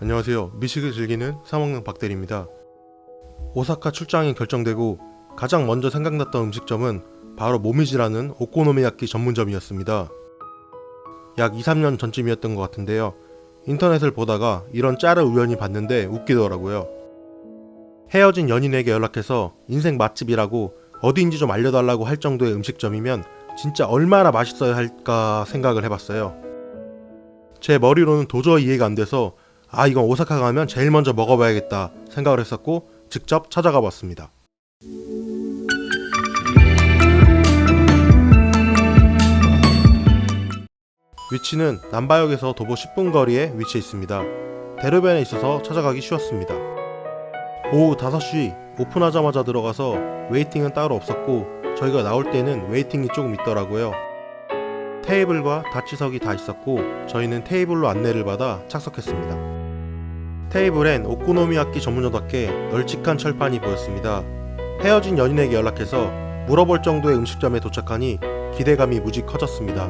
안녕하세요. 미식을 즐기는 사먹는 박대리입니다. 오사카 출장이 결정되고 가장 먼저 생각났던 음식점은 바로 모미지라는 오코노미야끼 전문점이었습니다. 약 2-3년 전쯤이었던 것 같은데요. 인터넷을 보다가 이런 짤을 우연히 봤는데 웃기더라고요. 헤어진 연인에게 연락해서 인생 맛집이라고 어디인지 좀 알려달라고 할 정도의 음식점이면 진짜 얼마나 맛있어야 할까 생각을 해봤어요. 제 머리로는 도저히 이해가 안 돼서 이건 오사카 가면 제일 먼저 먹어봐야겠다 생각을 했었고 직접 찾아가 봤습니다. 위치는 남바역에서 도보 10분 거리에 위치해 있습니다. 대로변에 있어서 찾아가기 쉬웠습니다. 오후 5시 오픈하자마자 들어가서 웨이팅은 따로 없었고 저희가 나올 때는 웨이팅이 조금 있더라고요. 테이블과 다치석이 다 있었고 저희는 테이블로 안내를 받아 착석했습니다. 테이블엔 오코노미야끼 전문점답게 널찍한 철판이 보였습니다. 헤어진 연인에게 연락해서 물어볼 정도의 음식점에 도착하니 기대감이 무지 커졌습니다.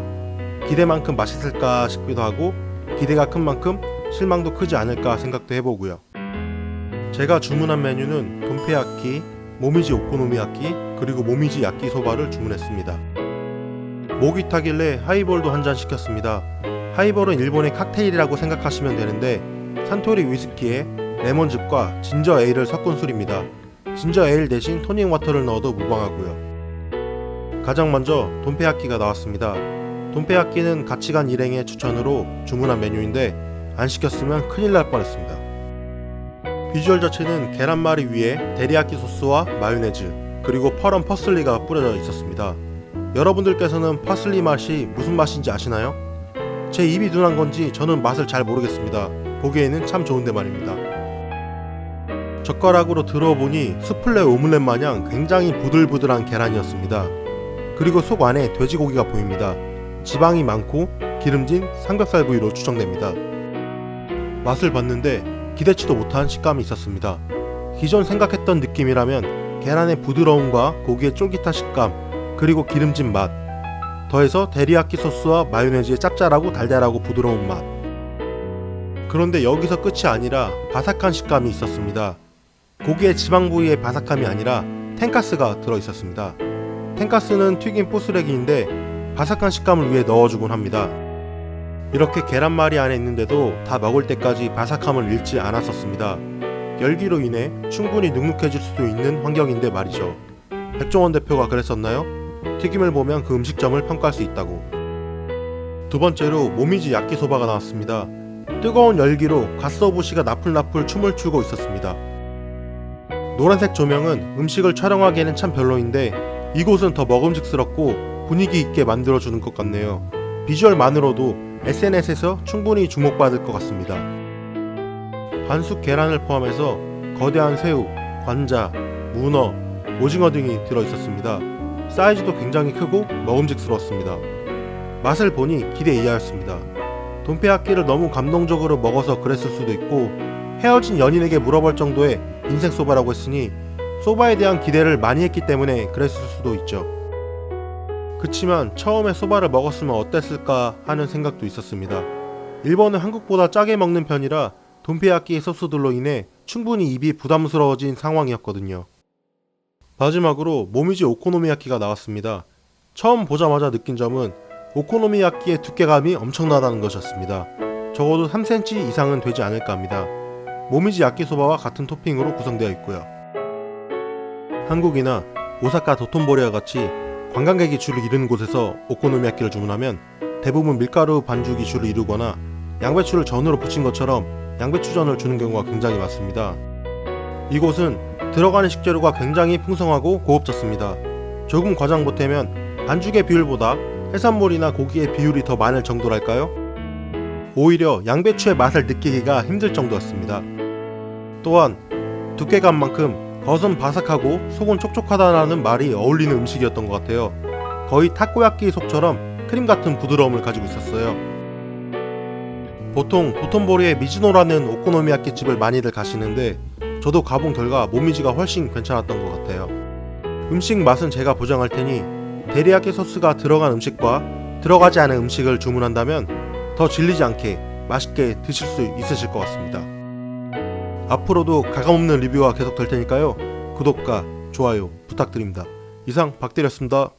기대만큼 맛있을까 싶기도 하고 기대가 큰 만큼 실망도 크지 않을까 생각도 해보고요. 제가 주문한 메뉴는 돈페야끼, 모미지 오코노미야끼, 그리고 모미지 야끼소바를 주문했습니다. 목이 타길래 하이볼도 한 잔 시켰습니다. 하이볼은 일본의 칵테일이라고 생각하시면 되는데 산토리 위스키에 레몬즙과 진저 에일을 섞은 술입니다. 진저 에일 대신 토닉 워터를 넣어도 무방하고요. 가장 먼저 돈페야끼가 나왔습니다. 돈페야끼는 같이 간 일행의 추천으로 주문한 메뉴인데 안 시켰으면 큰일 날 뻔했습니다. 비주얼 자체는 계란말이 위에 데리야끼 소스와 마요네즈 그리고 퍼런 퍼슬리가 뿌려져 있었습니다. 여러분들께서는 퍼슬리 맛이 무슨 맛인지 아시나요? 제 입이 둔한 건지 저는 맛을 잘 모르겠습니다. 보기에는 참 좋은데 말입니다. 젓가락으로 들어보니 수플레 오믈렛 마냥 굉장히 부들부들한 계란이었습니다. 그리고 속 안에 돼지고기가 보입니다. 지방이 많고 기름진 삼겹살 부위로 추정됩니다. 맛을 봤는데 기대치도 못한 식감이 있었습니다. 기존 생각했던 느낌이라면 계란의 부드러움과 고기의 쫄깃한 식감 그리고 기름진 맛 더해서 데리야끼 소스와 마요네즈의 짭짤하고 달달하고 부드러운 맛. 그런데 여기서 끝이 아니라 바삭한 식감이 있었습니다. 고기의 지방 부위의 바삭함이 아니라 텐카스가 들어있었습니다. 텐카스는 튀긴 포스레기인데 바삭한 식감을 위해 넣어주곤 합니다. 이렇게 계란말이 안에 있는데도 다 먹을 때까지 바삭함을 잃지 않았었습니다. 열기로 인해 충분히 눅눅해질 수도 있는 환경인데 말이죠. 백종원 대표가 그랬었나요? 튀김을 보면 그 음식점을 평가할 수 있다고. 두 번째로 모미지 야끼소바가 나왔습니다. 뜨거운 열기로 갓서부시가 나풀나풀 춤을 추고 있었습니다. 노란색 조명은 음식을 촬영하기에는 참 별로인데 이곳은 더 먹음직스럽고 분위기 있게 만들어주는 것 같네요. 비주얼만으로도 SNS에서 충분히 주목받을 것 같습니다. 반숙 계란을 포함해서 거대한 새우, 관자, 문어, 오징어 등이 들어있었습니다. 사이즈도 굉장히 크고 먹음직스러웠습니다. 맛을 보니 기대 이하였습니다. 돈페야끼를 너무 감동적으로 먹어서 그랬을 수도 있고 헤어진 연인에게 물어볼 정도의 인생 소바라고 했으니 소바에 대한 기대를 많이 했기 때문에 그랬을 수도 있죠. 그치만 처음에 소바를 먹었으면 어땠을까 하는 생각도 있었습니다. 일본은 한국보다 짜게 먹는 편이라 돈페야끼의 소스들로 인해 충분히 입이 부담스러워진 상황이었거든요. 마지막으로 모미지 오코노미야끼가 나왔습니다. 처음 보자마자 느낀 점은 오코노미야끼의 두께감이 엄청나다는 것이었습니다. 적어도 3cm 이상은 되지 않을까 합니다. 모미지 야끼소바와 같은 토핑으로 구성되어 있고요. 한국이나 오사카 도톤보리와 같이 관광객이 줄을 이루는 곳에서 오코노미야끼를 주문하면 대부분 밀가루 반죽이 줄을 이루거나 양배추를 전으로 부친 것처럼 양배추전을 주는 경우가 굉장히 많습니다. 이곳은 들어가는 식재료가 굉장히 풍성하고 고급졌습니다. 조금 과장 보태면 반죽의 비율보다 해산물이나 고기의 비율이 더 많을 정도랄까요? 오히려 양배추의 맛을 느끼기가 힘들 정도였습니다. 또한 두께감만큼 겉은 바삭하고 속은 촉촉하다는 말이 어울리는 음식이었던 것 같아요. 거의 타코야끼 속처럼 크림 같은 부드러움을 가지고 있었어요. 보통 도톤보리의 미즈노라는 오코노미야끼 집을 많이들 가시는데 저도 가본 결과 모미지가 훨씬 괜찮았던 것 같아요. 음식 맛은 제가 보장할 테니 데리야끼 소스가 들어간 음식과 들어가지 않은 음식을 주문한다면 더 질리지 않게 맛있게 드실 수 있으실 것 같습니다. 앞으로도 가감없는 리뷰가 계속 될 테니까요. 구독과 좋아요 부탁드립니다. 이상 박대리였습니다.